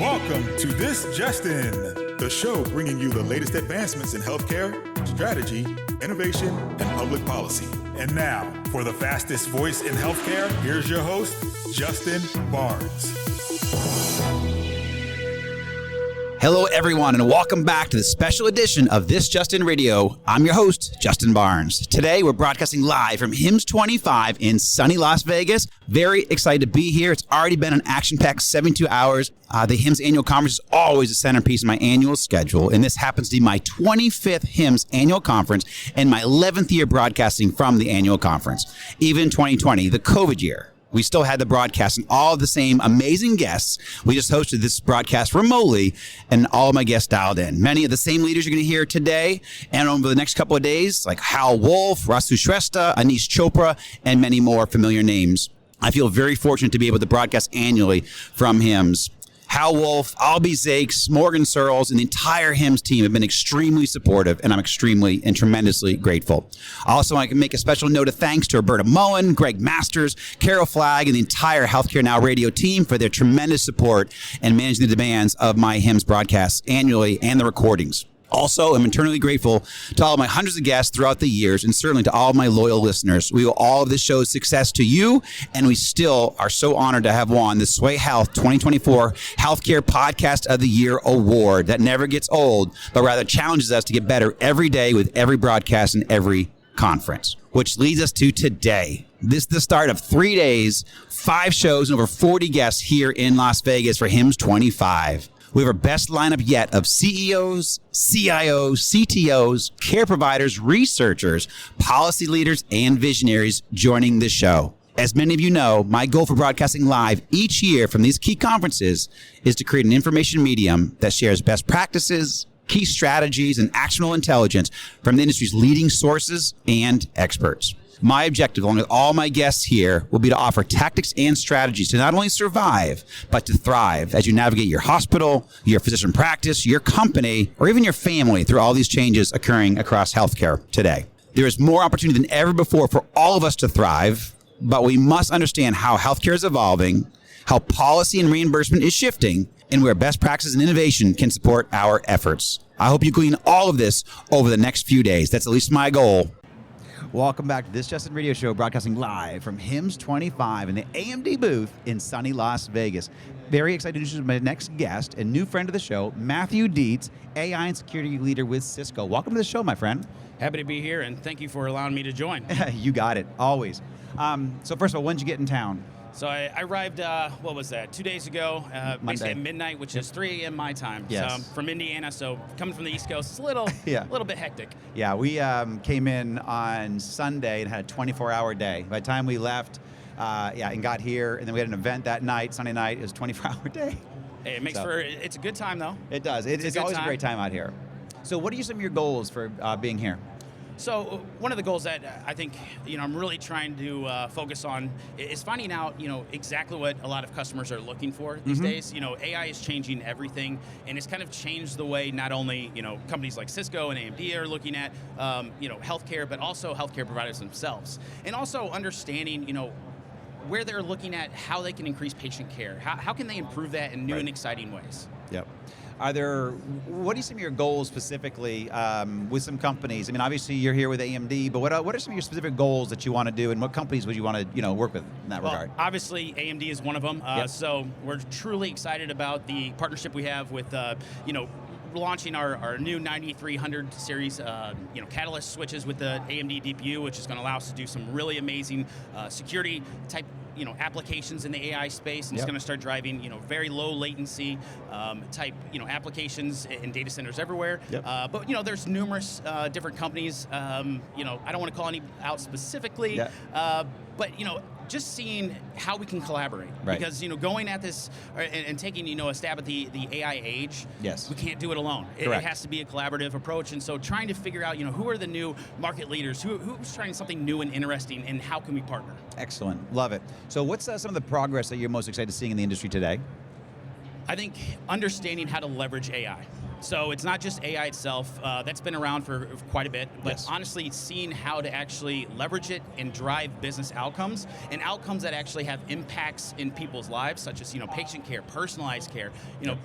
Welcome to This Just In, the show bringing you the latest advancements in healthcare, strategy, innovation, and public policy. And now, for the fastest voice in healthcare, here's your host, Justin Barnes. Hello, everyone, and welcome back to the special edition of This Just In Radio. I'm your host, Justin Barnes. Today, we're broadcasting live from HIMSS25 in sunny Las Vegas. Very excited to be here. It's already been an action-packed 72 hours. The HIMSS annual conference is always the centerpiece of my annual schedule, and this happens to be my 25th HIMSS annual conference and my 11th year broadcasting from the annual conference. Even in 2020, the COVID year, we still had the broadcast and all of the same amazing guests. We just hosted this broadcast remotely and all of my guests dialed in. Many of the same leaders you're going to hear today and over the next couple of days, like Hal Wolf, Rasu Shrestha, Anish Chopra, and many more familiar names. I feel very fortunate to be able to broadcast annually from HIMSS. Hal Wolf, Albie Zakes, Morgan Searles, and the entire HIMSS team have been extremely supportive, and I'm extremely and tremendously grateful. Also, I can make a special note of thanks to Roberta Mullen, Greg Masters, Carol Flagg, and the entire Healthcare Now radio team for their tremendous support and managing the demands of my HIMSS broadcasts annually and the recordings. Also, I'm eternally grateful to all of my hundreds of guests throughout the years, and certainly to all of my loyal listeners. We owe all of this show's success to you, and we still are so honored to have won the Sway Health 2024 Healthcare Podcast of the Year award that never gets old, but rather challenges us to get better every day with every broadcast and every conference. Which leads us to today. This is the start of 3 days, 5 shows, and over 40 guests here in Las Vegas for HIMSS25. We have our best lineup yet of CEOs, CIOs, CTOs, care providers, researchers, policy leaders, and visionaries joining the show. As many of you know, my goal for broadcasting live each year from these key conferences is to create an information medium that shares best practices, key strategies, and actionable intelligence from the industry's leading sources and experts. My objective, along with all my guests here, will be to offer tactics and strategies to not only survive, but to thrive as you navigate your hospital, your physician practice, your company, or even your family through all these changes occurring across healthcare today. There is more opportunity than ever before for all of us to thrive, but we must understand how healthcare is evolving, how policy and reimbursement is shifting, and where best practices and innovation can support our efforts. I hope you glean all of this over the next few days. That's at least my goal. Welcome back to This Just In Radio Show, broadcasting live from HIMSS25 in the AMD booth in sunny Las Vegas. Very excited to introduce my next guest and new friend of the show, Matthew Dietz, AI and security leader with Cisco. Welcome to the show, my friend. Happy to be here, and thank you for allowing me to join. You got it, always. So first of all, when did you get in town? So I arrived, 2 days ago, basically at midnight, which is 3 a.m. my time. Yes. So from Indiana, so coming from the East Coast, it's a little bit hectic. Yeah, we came in on Sunday and had a 24-hour day. By the time we left, and got here, and then we had an event that night, Sunday night, it was a 24-hour day. Hey, it makes it's a good time, though. It does. It's always a great time out here. So what are some of your goals for being here? So one of the goals that I think, I'm really trying to focus on is finding out, exactly what a lot of customers are looking for these days. AI is changing everything, and it's kind of changed the way not only, companies like Cisco and AMD are looking at, healthcare, but also healthcare providers themselves. And also understanding, where they're looking at how they can increase patient care. How can they improve that in new and exciting ways? Yep. What are some of your goals specifically with some companies? I mean, obviously you're here with AMD, but what are some of your specific goals that you want to do, and what companies would you want to work with in that regard? Obviously AMD is one of them. So we're truly excited about the partnership we have with, launching our new 9300 series, Catalyst switches with the AMD DPU, which is going to allow us to do some really amazing security type applications in the AI space, and it's going to start driving very low latency type applications in data centers everywhere. But there's numerous different companies. I don't want to call any out specifically, but just seeing how we can collaborate, because going at this and taking a stab at the AI age, we can't do it alone. It has to be a collaborative approach, and so trying to figure out who are the new market leaders, who's trying something new and interesting, and how can we partner. Excellent, love it. So what's some of the progress that you're most excited to seeing in the industry today? I think understanding how to leverage AI. So it's not just AI itself. That's been around for quite a bit, but Yes. honestly, seeing how to actually leverage it and drive business outcomes, and outcomes that actually have impacts in people's lives, such as patient care, personalized care.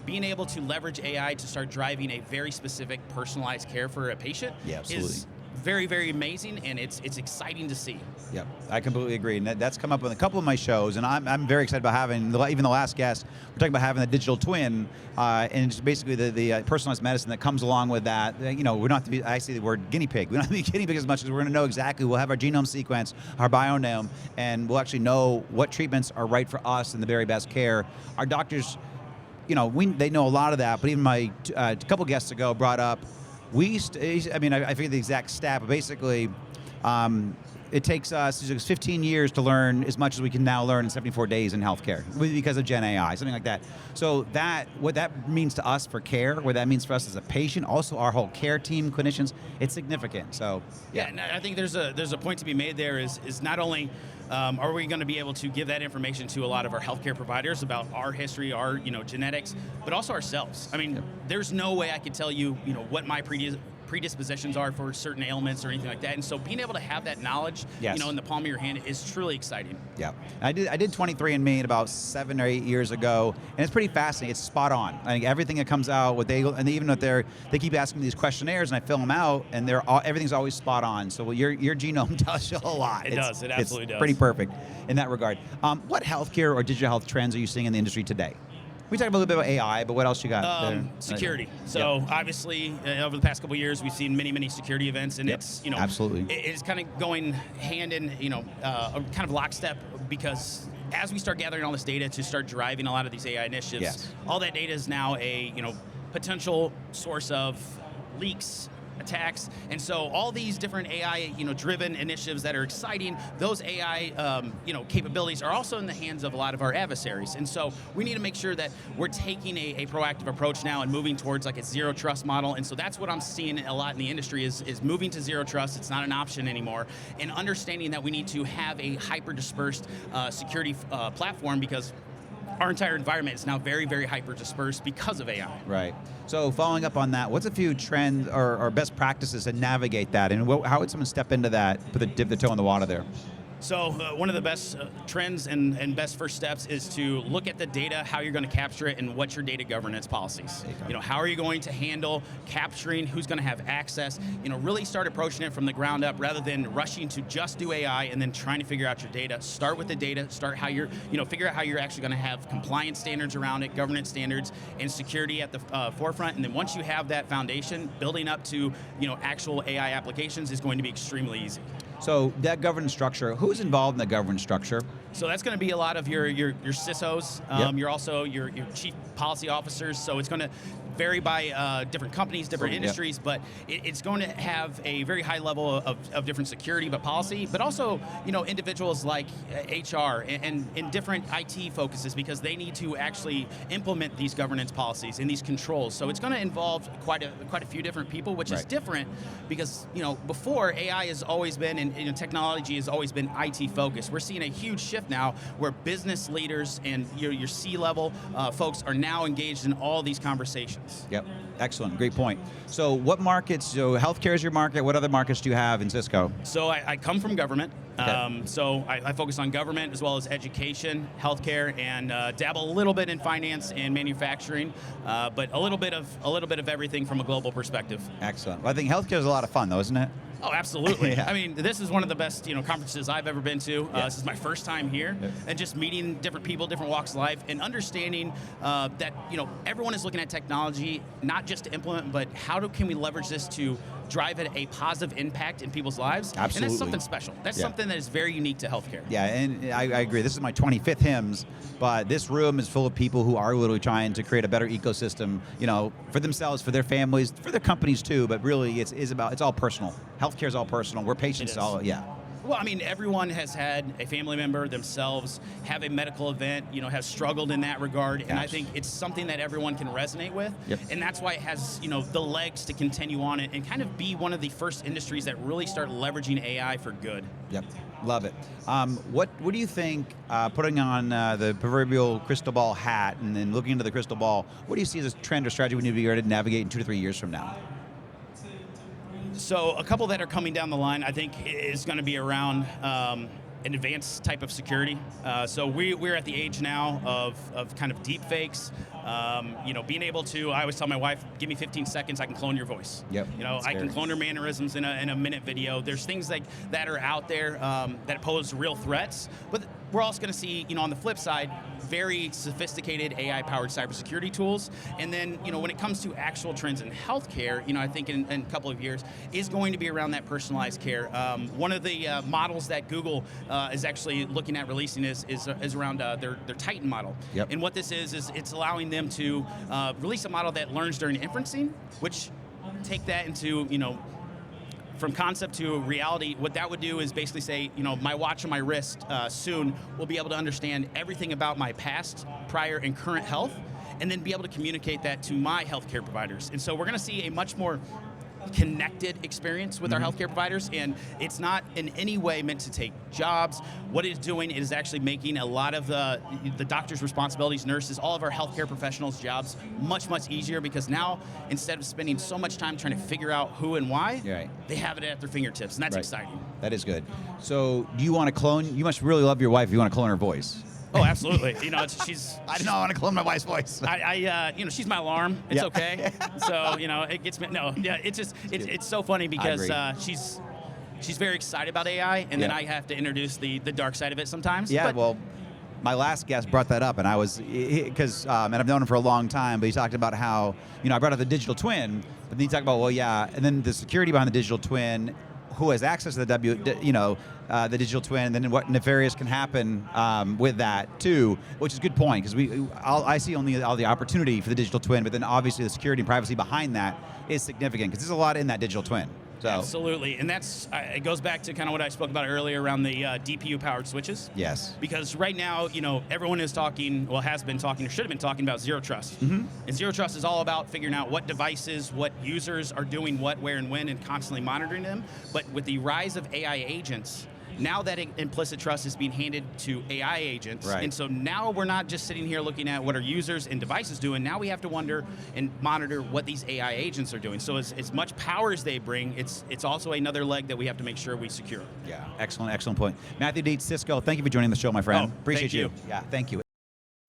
Being able to leverage AI to start driving a very specific personalized care for a patient is very, very amazing, and it's exciting to see. Yep, I completely agree, and that's come up with a couple of my shows, and I'm very excited about having, even the last guest, we're talking about having the digital twin, and it's basically the personalized medicine that comes along with that. We're not have to be, I say the word guinea pig, we don't have to be guinea pig as much as we're going to know exactly, we'll have our genome sequence, our bionome, and we'll actually know what treatments are right for us and the very best care. Our doctors, they know a lot of that, but even my couple guests ago brought up, I forget the exact stat, but basically, it takes us 15 years to learn as much as we can now learn in 74 days in healthcare because of Gen AI, something like that. So what that means to us for care, what that means for us as a patient, also our whole care team, clinicians, it's significant. So yeah, and I think there's a point to be made there is not only are we going to be able to give that information to a lot of our healthcare providers about our history, our genetics, but also ourselves. I mean, there's no way I could tell you what my predispositions are for certain ailments or anything like that, and so being able to have that knowledge, in the palm of your hand is truly exciting. Yeah, I did 23andMe about 7 or 8 years ago, and it's pretty fascinating. It's spot on. I think everything that comes out, even if they keep asking me these questionnaires, and I fill them out, and everything's always spot on. So your genome tells you a lot. It absolutely does. Pretty perfect in that regard. What healthcare or digital health trends are you seeing in the industry today? We talked a little bit about AI, but what else you got there? Security. So obviously, over the past couple of years, we've seen many security events, and it's absolutely, it's kind of going hand in kind of lockstep, because as we start gathering all this data to start driving a lot of these AI initiatives, all that data is now a potential source of leaks, attacks, and so all these different AI driven initiatives that are exciting, those AI capabilities are also in the hands of a lot of our adversaries, and so we need to make sure that we're taking a proactive approach now and moving towards like a zero trust model. And so that's what I'm seeing a lot in the industry is moving to zero trust. It's not an option anymore, and understanding that we need to have a hyper dispersed security platform, because our entire environment is now very, very hyper dispersed because of AI. Right. So following up on that, what's a few trends or best practices to navigate that, and how would someone step into that, dip the toe in the water there? So one of the best trends and best first steps is to look at the data, how you're going to capture it, and what's your data governance policies. How are you going to handle capturing, who's going to have access, really start approaching it from the ground up rather than rushing to just do AI and then trying to figure out your data. Start with the data, figure out how you're actually going to have compliance standards around it, governance standards, and security at the forefront. And then once you have that foundation, building up to actual AI applications is going to be extremely easy. So that governance structure, who's involved in the governance structure? So that's going to be a lot of your CISOs. You're also your chief policy officers. So it's going to vary by different companies, different industries, but it's going to have a very high level of different security, but policy, but also individuals like HR and different IT focuses, because they need to actually implement these governance policies and these controls. So it's going to involve quite a few different people, which is different because before AI has always been and technology has always been IT focused. We're seeing a huge shift now where business leaders and your C-level folks are now engaged in all these conversations. Yep, excellent, great point. So what markets, so healthcare is your market, what other markets do you have in Cisco? So I come from government. Okay. So I focus on government as well as education, healthcare, and dabble a little bit in finance and manufacturing, but a little bit of everything from a global perspective. Excellent. Well, I think healthcare is a lot of fun, though, isn't it? Oh, absolutely. I mean, this is one of the best conferences I've ever been to. This is my first time here, and just meeting different people, different walks of life, and understanding that everyone is looking at technology not just to implement, but can we leverage this to drive a positive impact in people's lives? Absolutely. And that's something special. That's something that is very unique to healthcare. Yeah, and I agree. This is my 25th HIMSS, but this room is full of people who are literally trying to create a better ecosystem, for themselves, for their families, for their companies too, but really it's all personal. Healthcare is all personal. We're patients all, Well, I mean, everyone has had a family member themselves have a medical event, has struggled in that regard, and I think it's something that everyone can resonate with, and that's why it has, the legs to continue on it and kind of be one of the first industries that really start leveraging AI for good. Yep, love it. What do you think, putting on the proverbial crystal ball hat and then looking into the crystal ball, what do you see as a trend or strategy we need to be able to navigate in 2 to 3 years from now? So a couple that are coming down the line, I think, is going to be around an advanced type of security. So we're at the age now of kind of deep fakes. Being able to, I always tell my wife, give me 15 seconds, I can clone your voice. Yep. I can clone your mannerisms in a minute video. There's things like that are out there that pose real threats, but we're also going to see, on the flip side, very sophisticated AI-powered cybersecurity tools. And then, when it comes to actual trends in healthcare, I think in a couple of years is going to be around that personalized care. One of the models that Google is actually looking at releasing is around their Titan model. Yep. And what this is it's allowing them to release a model that learns during inferencing, which take that into, from concept to reality. What that would do is basically say, my watch on my wrist soon will be able to understand everything about my past, prior, and current health, and then be able to communicate that to my healthcare providers. And so we're going to see a much more connected experience with our healthcare providers, and it's not in any way meant to take jobs. What it's doing is actually making a lot of the doctors' responsibilities, nurses, all of our healthcare professionals' jobs much, much easier, because now, instead of spending so much time trying to figure out who and why, they have it at their fingertips, and that's exciting. That is good. So do you want to clone, you must really love your wife if you want to clone her voice. Oh, absolutely. She's. I don't want to clone my wife's voice. She's my alarm. It's okay. So, it gets me. No, yeah. It's just, it's so funny because she's very excited about AI, and then I have to introduce the dark side of it sometimes. Yeah. Well, my last guest brought that up, and I was because and I've known him for a long time, but he talked about how I brought up the digital twin, but then he talked about and then the security behind the digital twin. Who has access to the the digital twin, and then what nefarious can happen with that too, which is a good point, because I see only all the opportunity for the digital twin, but then obviously the security and privacy behind that is significant, because there's a lot in that digital twin. So. Absolutely, and that's it goes back to kind of what I spoke about earlier around the DPU-powered switches. Yes. Because right now, everyone is talking, has been talking, or should have been talking about zero trust. And zero trust is all about figuring out what devices, what users are doing what, where, and when, and constantly monitoring them. But with the rise of AI agents, now that implicit trust is being handed to AI agents, and so now we're not just sitting here looking at what our users and devices doing. Now we have to wonder and monitor what these AI agents are doing. So as much power as they bring, it's also another leg that we have to make sure we secure. Yeah, excellent point. Matthew Dietz, Cisco, thank you for joining the show, my friend. Appreciate you. Yeah, thank you.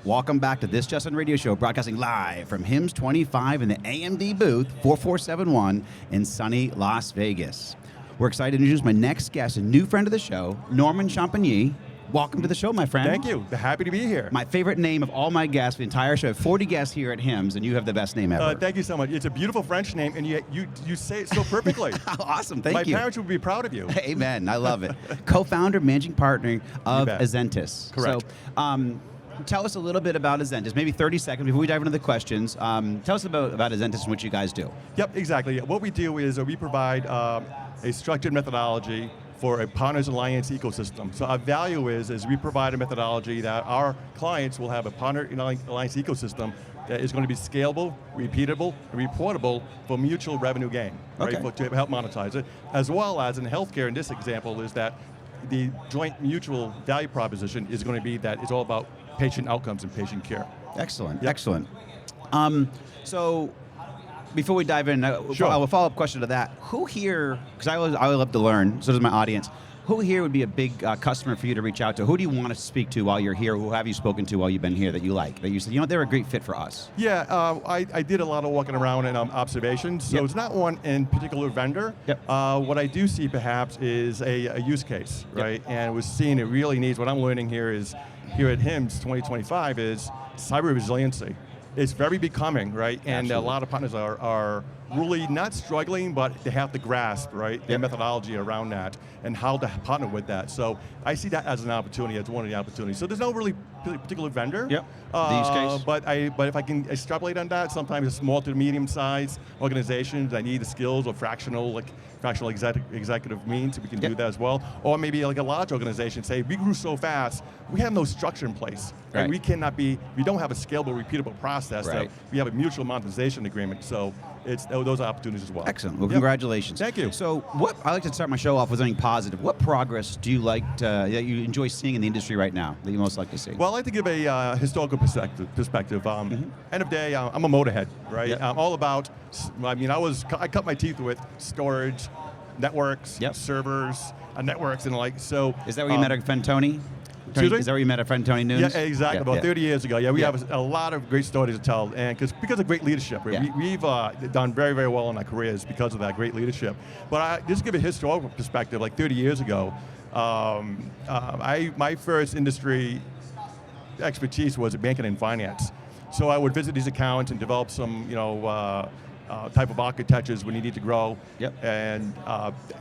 Welcome back to This Justin Radio Show, broadcasting live from HIMSS25 in the AMD booth, 4471 in sunny Las Vegas. We're excited to introduce my next guest, a new friend of the show, Normand Champigny. Welcome to the show, my friend. Thank you. Happy to be here. My favorite name of all my guests, the entire show. I have 40 guests here at HIMSS, and you have the best name ever. Thank you so much. It's a beautiful French name, and you say it so perfectly. Awesome. Thank you. My parents would be proud of you. Amen. I love it. Co-founder, managing partner of Azentys. Correct. So, tell us a little bit about Azentys, maybe 30 seconds before we dive into the questions. Tell us about Azentys and what you guys do. Yep, exactly. What we do is we provide a structured methodology for a partners alliance ecosystem. So our value is we provide a methodology that our clients will have a partner alliance ecosystem that is going to be scalable, repeatable, and reportable for mutual revenue gain, right? To help monetize it. As well as in healthcare, in this example, is that the joint mutual value proposition is going to be that it's all about patient outcomes and patient care. Excellent, excellent. So, before we dive in, Sure. I have a follow-up question to that. Who here, because I always love to learn, so does my audience, who here would be a big customer for you to reach out to? Who do you want to speak to while you're here? Who have you spoken to while you've been here that you like? That you said, they're a great fit for us? Yeah, I did a lot of walking around and observations, so it's not one in particular vendor. What I do see perhaps is a use case, right? And we're seeing it really needs, what I'm learning here is, here at HIMSS 2025 is cyber resiliency. It's very becoming, right? And a lot of partners are really not struggling, but they have to grasp, right, the methodology around that and how to partner with that. So I see that as an opportunity, as one of the opportunities. So there's no really particular vendor. the use case? But if I can extrapolate on that, sometimes a small to medium-sized organizations that need the skills or fractional executive means, we can do that as well. Or maybe like a large organization, say, we grew so fast, we have no structure in place. Right. And we don't have a scalable, repeatable process. Right. So we have a mutual monetization agreement. So those are opportunities as well. Excellent. Well, congratulations. Thank you. So, I like to start my show off with something positive. What progress do you that you enjoy seeing in the industry right now that you most like to see? Well, I like to give a historical perspective. End of day, I'm a motorhead, right? Yep. I'm all about. I cut my teeth with storage, networks, servers, networks, and like so. Is that where you met our friend Tony? Excuse me? Is that where you met our friend Tony Nunes? Yeah, exactly. About 30 years ago. Yeah, we have a lot of great stories to tell, and because of great leadership, we've done very, very well in our careers because of that great leadership. But just to give a historical perspective, like 30 years ago, my first industry expertise was in banking and finance. So I would visit these accounts and develop some, type of architectures we needed to grow. Yep. And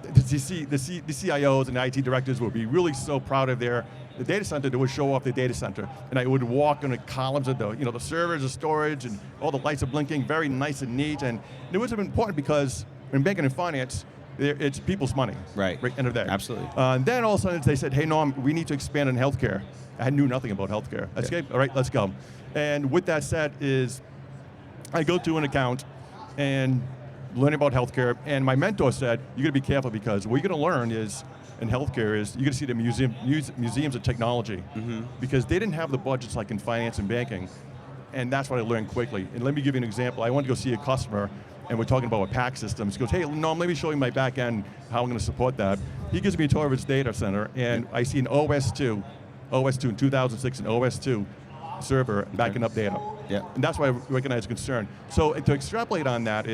the CIOs and the IT directors would be really so proud of the data center. They would show off the data center, and I would walk in the columns of the servers, the storage, and all the lights are blinking, very nice and neat. And it was important because in banking and finance, it's people's money. Right. End of the day. Absolutely. And then all of a sudden they said, "Hey, Norm, we need to expand in healthcare." I knew nothing about healthcare. I said, all right, let's go. And with that said, I go to an account and learn about healthcare. And my mentor said, "You got to be careful because what you're going to learn is." In healthcare you're going to see the museums of technology because they didn't have the budgets like in finance and banking, and that's what I learned quickly. And let me give you an example. I went to go see a customer, and we're talking about a PAC system. He goes, "Hey, Norm, let me show you my back end, how I'm going to support that." He gives me a tour of his data center, and I see an OS2 in 2006, an OS2 server backing up data. Yeah. And that's why I recognize concern. So to extrapolate on that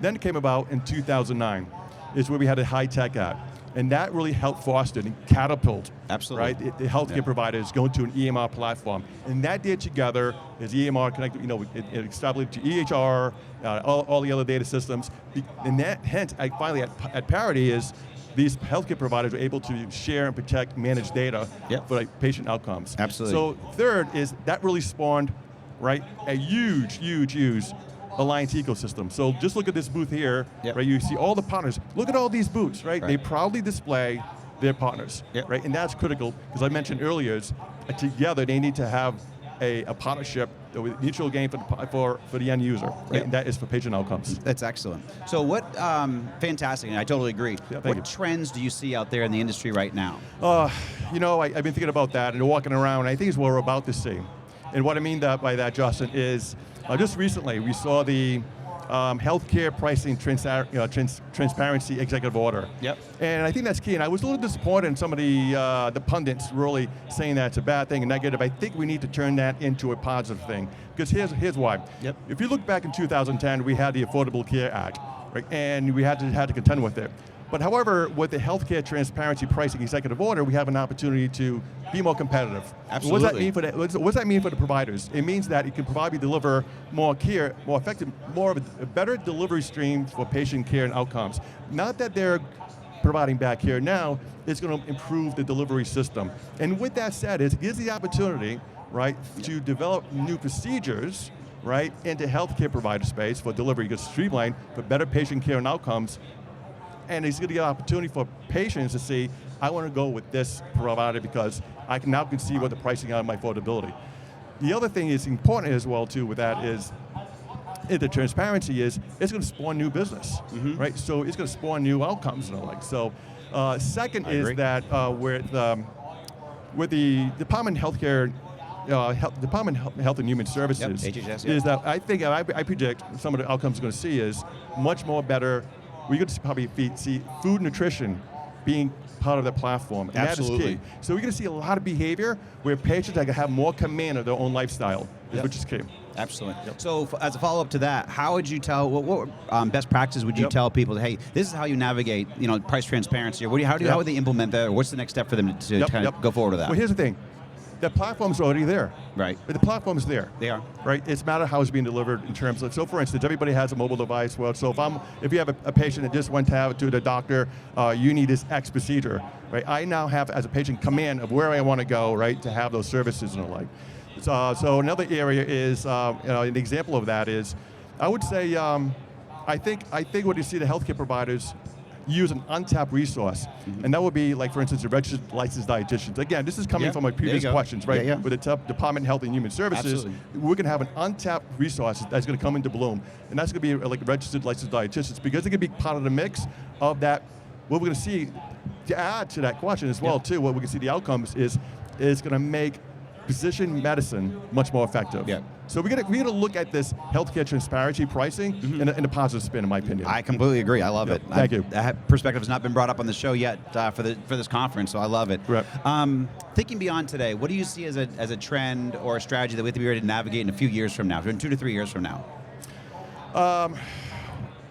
then it came about in 2009, is where we had a high-tech act. And that really helped foster and catapult, absolutely, right? The healthcare providers going to an EMR platform, and that did together is EMR connected. It extrapolated to EHR, all the other data systems, and that hence, finally at parity is these healthcare providers are able to share and protect, manage data for patient outcomes. Absolutely. So third is that really spawned, right, a huge alliance ecosystem. So just look at this booth here, right? You see all the partners. Look at all these booths, right? They proudly display their partners, right? And that's critical, because I mentioned earlier, together they need to have a partnership with mutual gain for the end user, right? And that is for patient outcomes. That's excellent. So what, fantastic, and I totally agree. What trends do you see out there in the industry right now? I've been thinking about that and walking around, and I think it's what we're about to see. And what I mean by that, Justin, is just recently we saw the healthcare pricing transparency executive order. Yep. And I think that's key. And I was a little disappointed in some of the pundits really saying that it's a bad thing and negative. I think we need to turn that into a positive thing. Because here's why. Yep. If you look back in 2010, we had the Affordable Care Act, right? And we had to contend with it. But however, with the healthcare transparency pricing executive order, we have an opportunity to be more competitive. Absolutely. What does that mean for what does that mean for the providers? It means that it can probably deliver more care, more effective, more of a better delivery stream for patient care and outcomes. Not that they're providing bad care now, it's going to improve the delivery system. And with that said, it gives the opportunity, right, to develop new procedures, right, into healthcare provider space for delivery. You can streamline for better patient care and outcomes. And it's going to get an opportunity for patients to say, I want to go with this provider because I can now see what the pricing on my affordability. The other thing is important as well too with that is the transparency is it's going to spawn new business, right? So it's going to spawn new outcomes and the like. So second is that with the Department of Healthcare, Department of Health and Human Services, HHS, is that I think I predict some of the outcomes we're going to see is much more better. We're going to probably see food nutrition being part of the platform, and Absolutely. that is key. So we're going to see a lot of behavior where patients are going to have more command of their own lifestyle, which is key. Absolutely. So as a follow-up to that, how would you tell, what best practices would you tell people that, hey, this is how you navigate, price transparency, or how would they implement that, or what's the next step for them to kind of go forward with that? Well, here's the thing. The platform's already there. Right. But the platform's there. They are. Right? It's a matter of how it's being delivered in terms of, so for instance, everybody has a mobile device. Well, so if you have a patient that just went to the doctor, you need this X procedure, right? I now have, as a patient, command of where I want to go, right, to have those services and the like. So another area is, an example of that is, I would say, I think what you see the healthcare providers use an untapped resource, and that would be like, for instance, the registered licensed dietitians. Again, this is coming from my previous questions, right? Yeah. With the Department of Health and Human Services, Absolutely. we're going to have an untapped resource that's going to come into bloom, and that's going to be like registered licensed dietitians, because they're going to be part of the mix of that. What we're going to see, to add to that question as well, too, what we can see the outcomes is going to make precision medicine much more effective. Yeah. So we're gonna look at this healthcare transparency pricing in a positive spin, in my opinion. I completely agree. I love it. Thank you. That perspective has not been brought up on the show yet for this conference, so I love it. Right. Thinking beyond today, what do you see as a trend or a strategy that we have to be ready to navigate in a few years from now, in 2 to 3 years from now?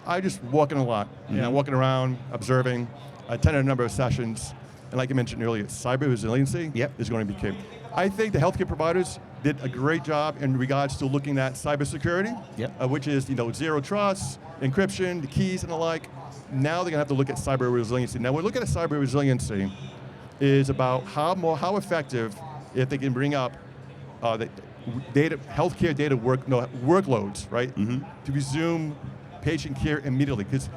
I just walking a lot, walking around, observing. I attended a number of sessions, and like I mentioned earlier, cyber resiliency is going to be key. I think the healthcare providers did a great job in regards to looking at cybersecurity, which is zero trust, encryption, the keys and the like. Now they're going to have to look at cyber resiliency. Now we're looking at cyber resiliency is about how effective if they can bring up the healthcare data workloads, right? To resume patient care immediately, because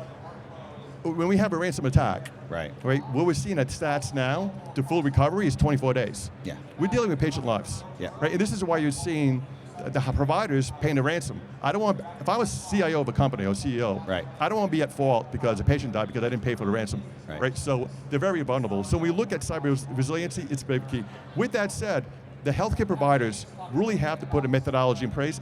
when we have a ransom attack, right, what we're seeing at stats now to full recovery is 24 days. Yeah. We're dealing with patient lives. Yeah. Right. And this is why you're seeing the providers paying the ransom. I don't want, if I was CIO of a company or CEO, right, I don't want to be at fault because a patient died because I didn't pay for the ransom. Right. So they're very vulnerable. So when we look at cyber resiliency, it's very key. With that said, the healthcare providers really have to put a methodology in place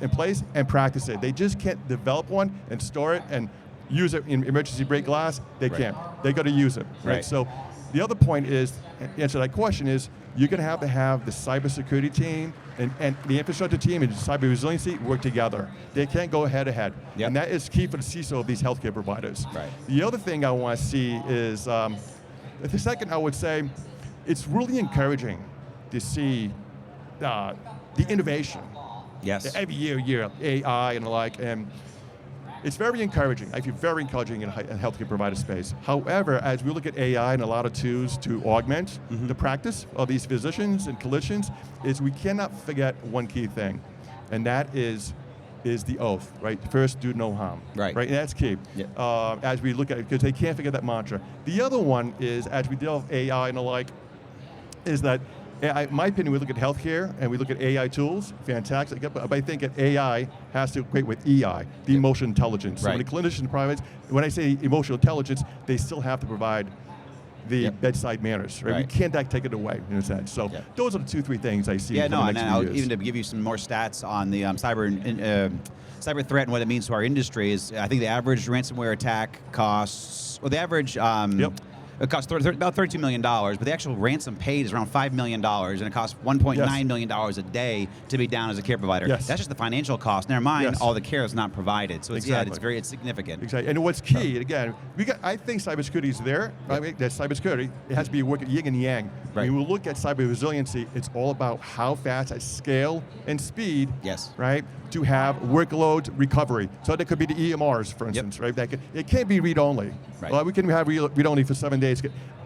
and practice it. They just can't develop one and store it and use it in emergency break glass. They can't. They got to use it. Right. So the other point is, to answer that question is, you're going to have the cybersecurity team and the infrastructure team and cyber resiliency work together. They can't go head to head. And that is key for the CISO of these healthcare providers. Right. The other thing I want to see is, the second I would say, it's really encouraging to see the innovation. Yes. Every year, AI and the like, and it's very encouraging. I feel very encouraging in a healthcare provider space. However, as we look at AI and a lot of tools to augment the practice of these physicians and clinicians, is we cannot forget one key thing, and that is the oath, right? First, do no harm. Right. And that's key. Yeah. As we look at it, because they can't forget that mantra. The other one is, as we deal with AI and the like, is that in my opinion, we look at healthcare and we look at AI tools, fantastic, but I think that AI has to equate with EI, the emotional intelligence. Right. So when a clinician provides, when I say emotional intelligence, they still have to provide the bedside manners, right? We can't take it away in a sense. So those are the 2-3 things I see. And even to give you some more stats on the cyber threat and what it means to our industry is, I think the average ransomware attack costs, or the average. It costs about $32 million, but the actual ransom paid is around $5 million, and it costs $1.9 million a day to be down as a care provider. Yes. That's just the financial cost. Never mind all the care is not provided. So it's it's significant. Exactly. And what's key, again, I think cybersecurity is there. Right? That cybersecurity, it has to be working yin and yang. Right. When we look at cyber resiliency, it's all about how fast at scale and speed. Yes. Right. To have workload recovery. So that could be the EMRs, for instance, right? It can't be read-only. Right. Well, we can have read-only for 7 days.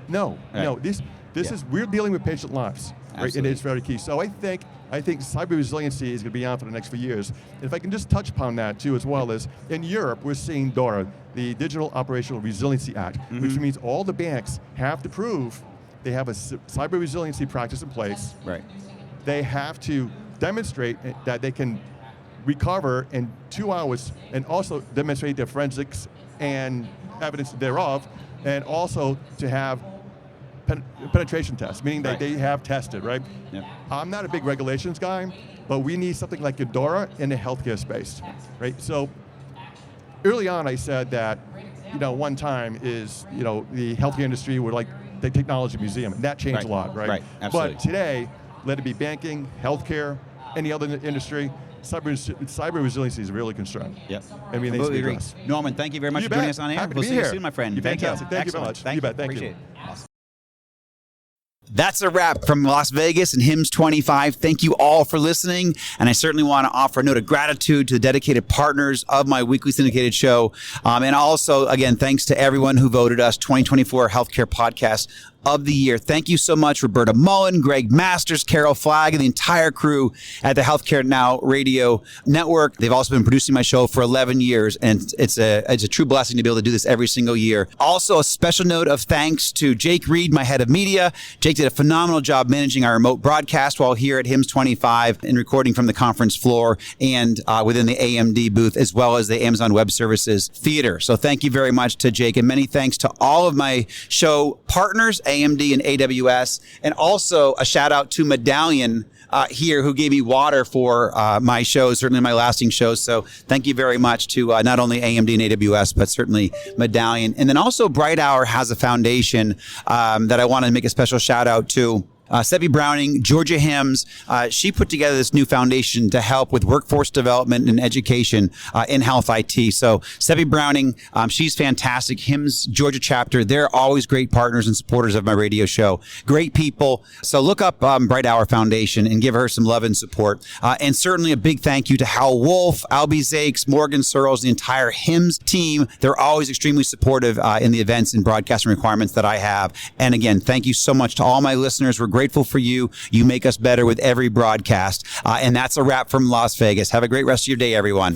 No, this is, we're dealing with patient lives, right? And it's very key. So I think cyber resiliency is going to be on for the next few years. And if I can just touch upon that too, as well as in Europe, we're seeing DORA, the Digital Operational Resiliency Act, which means all the banks have to prove they have a cyber resiliency practice in place. Right. They have to demonstrate that they can recover in 2 hours and also demonstrate their forensics and evidence thereof, and also to have penetration tests, meaning that they have tested, right? Yep. I'm not a big regulations guy, but we need something like DORA in the healthcare space, right? So early on I said that, one time is, the healthcare industry were like the technology museum, and that changed a lot, right? Absolutely. But today, let it be banking, healthcare, any other industry, cyber resiliency is really concerned. Yep. I mean, they agree. Normand, thank you very much for joining us on air. We'll see you soon, my friend. Thank you. Thank you very much. Thank you. Thank you. Awesome. That's a wrap from Las Vegas and HIMSS25. Thank you all for listening. And I certainly want to offer a note of gratitude to the dedicated partners of my weekly syndicated show. And also, again, thanks to everyone who voted us 2024 Healthcare Podcast of the Year. Thank you so much, Roberta Mullen, Greg Masters, Carol Flagg, and the entire crew at the Healthcare Now Radio Network. They've also been producing my show for 11 years, and it's a true blessing to be able to do this every single year. Also, a special note of thanks to Jake Reed, my head of media. Jake did a phenomenal job managing our remote broadcast while here at HIMSS25 and recording from the conference floor and within the AMD booth, as well as the Amazon Web Services Theater. So thank you very much to Jake, and many thanks to all of my show partners, AMD and AWS, and also a shout out to Medallion here, who gave me water for my shows, certainly my lasting shows. So thank you very much to not only AMD and AWS, but certainly Medallion. And then also Bright Hour has a foundation that I want to make a special shout out to. Seppi Browning, Georgia HIMSS, she put together this new foundation to help with workforce development and education in health IT. So Seppi Browning, she's fantastic. HIMSS Georgia chapter, they're always great partners and supporters of my radio show. Great people. So look up Bright Hour Foundation and give her some love and support. And certainly a big thank you to Hal Wolf, Albie Zakes, Morgan Searles, the entire HIMSS team. They're always extremely supportive in the events and broadcasting requirements that I have. And again, thank you so much to all my listeners. We're grateful for you. You make us better with every broadcast. And that's a wrap from Las Vegas. Have a great rest of your day, everyone.